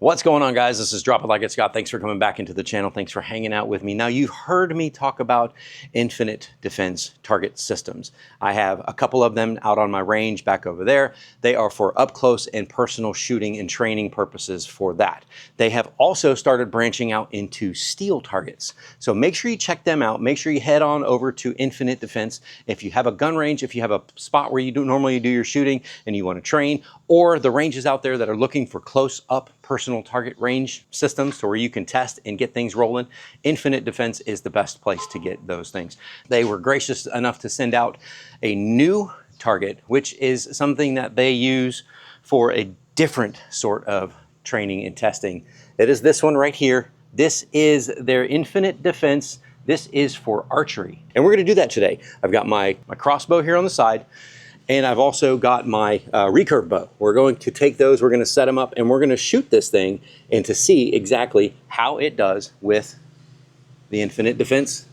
What's going on, guys? This is Drop It Like It's Scott. Thanks for coming back into the channel. Thanks for hanging out with me. Now, you've heard me talk about Infinite Defense Target systems. I have a couple of them out on my range back over there. They are for up close and personal shooting and training purposes for that. They have also started branching out into steel targets. So make sure you check them out. Make sure you head on over to Infinite Defense. If you have a gun range, if you have a spot where you normally do your shooting and you want to train, or the ranges out there that are looking for close up personal target range systems to where you can test and get things rolling, Infinite Defense is the best place to get those things. They were gracious enough to send out a new target, which is something that they use for a different sort of training and testing. It is this one right here. This is their Infinite Defense. This is for archery. And we're gonna do that today. I've got my crossbow here on the side, and I've also got my recurve bow. We're going to take those, we're gonna set them up, and we're gonna shoot this thing and to see exactly how it does with the Infinite Defense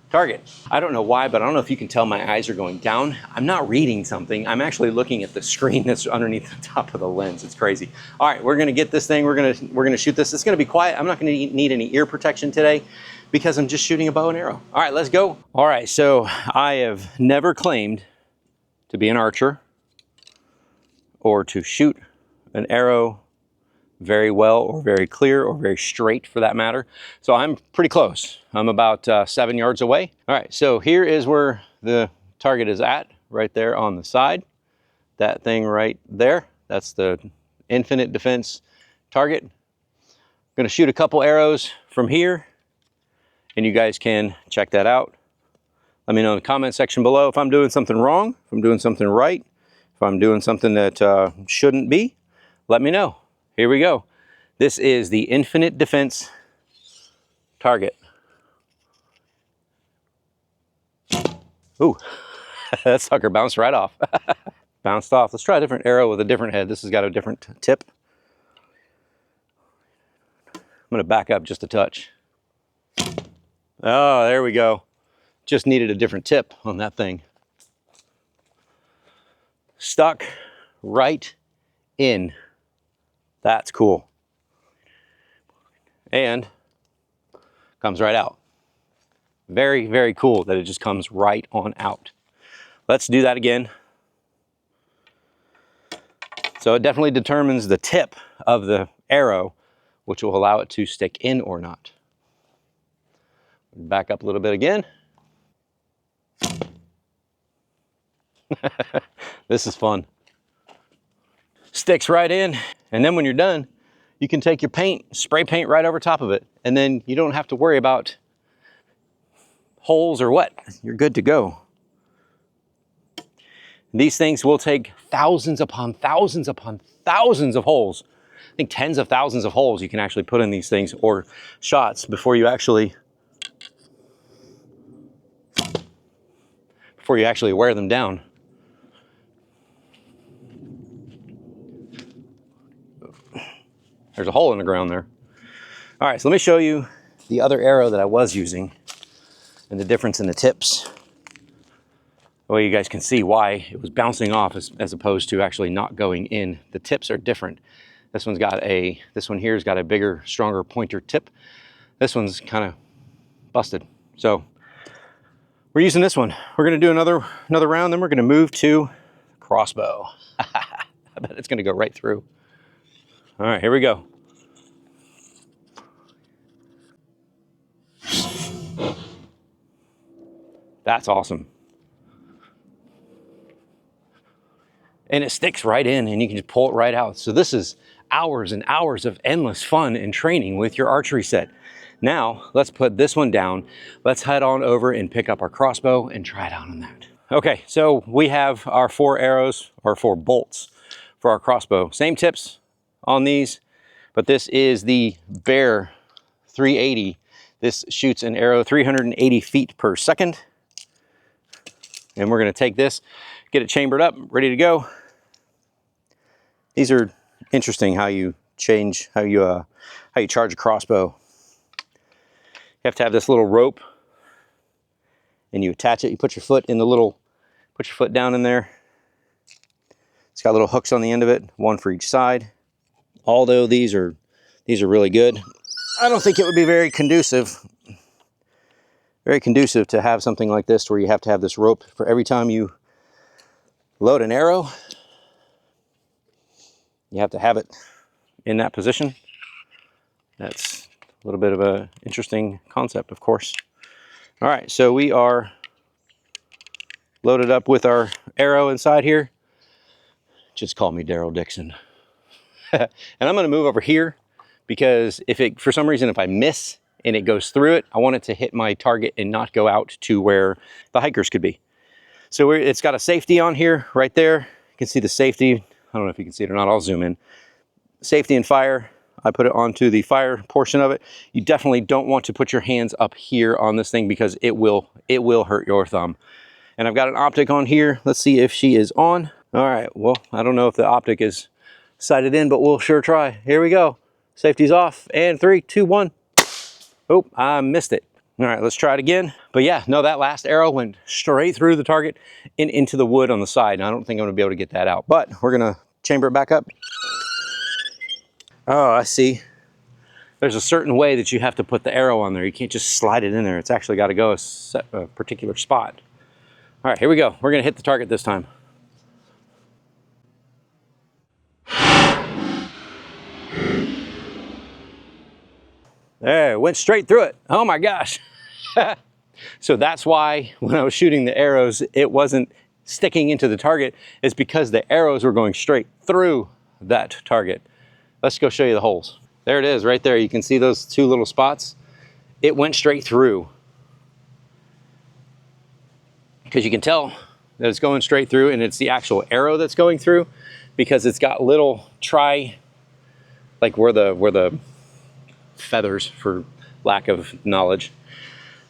target. I don't know why, but I don't know if you can tell my eyes are going down. I'm not reading something. I'm actually looking at the screen that's underneath the top of the lens. It's crazy. All right, we're gonna get this thing. We're gonna shoot this. It's gonna be quiet. I'm not gonna need any ear protection today because I'm just shooting a bow and arrow. All right, let's go. All right, so I have never claimed to be an archer or to shoot an arrow very well or very clear or very straight for that matter. So I'm pretty close. I'm about 7 yards away. All right, so here is where the target is at, right there on the side. That thing right there, that's the Infinite Defense target. I'm gonna shoot a couple arrows from here and you guys can check that out. Let me know in the comment section below if I'm doing something wrong, if I'm doing something right, if I'm doing something that shouldn't be. Let me know. Here we go. This is the Infinite Defense target. Ooh, that sucker bounced right off. Bounced off. Let's try a different arrow with a different head. This has got a different tip. I'm gonna back up just a touch. Oh, there we go. Just needed a different tip on that thing. Stuck right in. That's cool. And comes right out. Very, very cool that it just comes right on out. Let's do that again. So it definitely determines the tip of the arrow, which will allow it to stick in or not. Back up a little bit again. This is fun. Sticks right in, and then when you're done, you can take your paint, spray paint right over top of it, and then you don't have to worry about holes or what. You're good to go. These things will take thousands upon thousands upon thousands of holes. I think tens of thousands of holes you can actually put in these things, or shots, before you actually wear them down. There's a hole in the ground there. All right, so let me show you the other arrow that I was using and the difference in the tips. Well, you guys can see why it was bouncing off as opposed to actually not going in. The tips are different. This one here's got a bigger, stronger pointer tip. This one's kind of busted. So we're using this one. We're gonna do another round, then we're gonna move to crossbow. I bet it's gonna go right through. All right, here we go. That's awesome. And it sticks right in and you can just pull it right out. So this is hours and hours of endless fun and training with your archery set. Now, let's put this one down. Let's head on over and pick up our crossbow and try it out on that. Okay, so we have our 4 arrows, or 4 bolts for our crossbow. Same tips on these, but this is the Bear 380. This shoots an arrow 380 feet per second. And we're gonna take this, get it chambered up, ready to go. These are interesting how you change, how you charge a crossbow. You have to have this little rope and you attach it, you put your foot in the little, put your foot down in there. It's got little hooks on the end of it, one for each side. Although these are These are really good. I don't think it would be very conducive to have something like this where you have to have this rope for every time you load an arrow. You have to have it in that position. That's a little bit of an interesting concept, of course. All right, so we are loaded up with our arrow inside here. Just call me Daryl Dixon. And I'm gonna move over here because for some reason, if I miss and it goes through it, I want it to hit my target and not go out to where the hikers could be. So it's got a safety on here, right there. You can see the safety. I don't know if you can see it or not, I'll zoom in. Safety and fire. I put it onto the fire portion of it. You definitely don't want to put your hands up here on this thing because it will hurt your thumb. And I've got an optic on here. Let's see if she is on. All right, well, I don't know if the optic is sighted in, but we'll sure try. Here we go. Safety's off, and 3, 2, 1. Oh, I missed it. All right, let's try it again. But yeah, no, that last arrow went straight through the target and into the wood on the side. And I don't think I'm gonna be able to get that out, but we're gonna chamber it back up. Oh, I see. There's a certain way that you have to put the arrow on there. You can't just slide it in there. It's actually got to go a particular spot. All right, here we go. We're going to hit the target this time. There, it went straight through it. Oh my gosh. So that's why when I was shooting the arrows, it wasn't sticking into the target. It's because the arrows were going straight through that target. Let's go show you the holes. There it is right there. You can see those 2 little spots. It went straight through. Because you can tell that it's going straight through, and it's the actual arrow that's going through because it's got little like where the feathers, for lack of knowledge,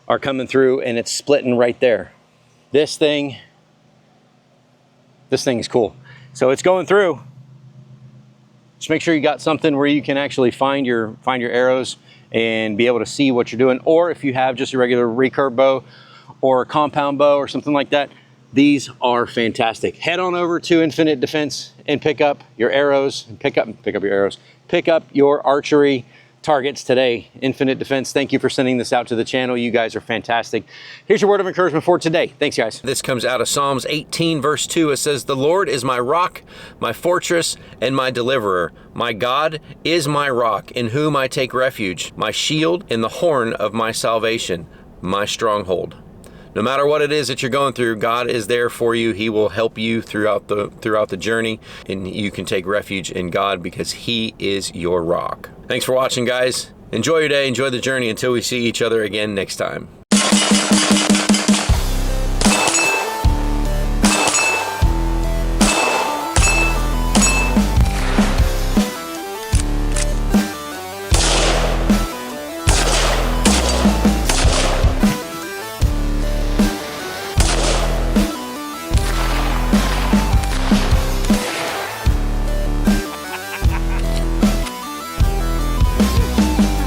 are coming through, and it's splitting right there. This thing is cool. So it's going through. Just make sure you got something where you can actually find your arrows and be able to see what you're doing. Or if you have just a regular recurve bow or a compound bow or something like that, these are fantastic. Head on over to Infinite Defense and pick up your arrows, and pick up your archery targets today. Infinite Defense, thank you for sending this out to the channel. You guys are fantastic. Here's your word of encouragement for today. Thanks, guys. This comes out of Psalms 18, verse 2. It says, "The Lord is my rock, my fortress, and my deliverer. My God is my rock, in whom I take refuge, my shield and the horn of my salvation, my stronghold." No matter what it is that you're going through, God is there for you. He will help you throughout the journey, and you can take refuge in God because He is your rock. Thanks for watching, guys. Enjoy your day, enjoy the journey until we see each other again next time.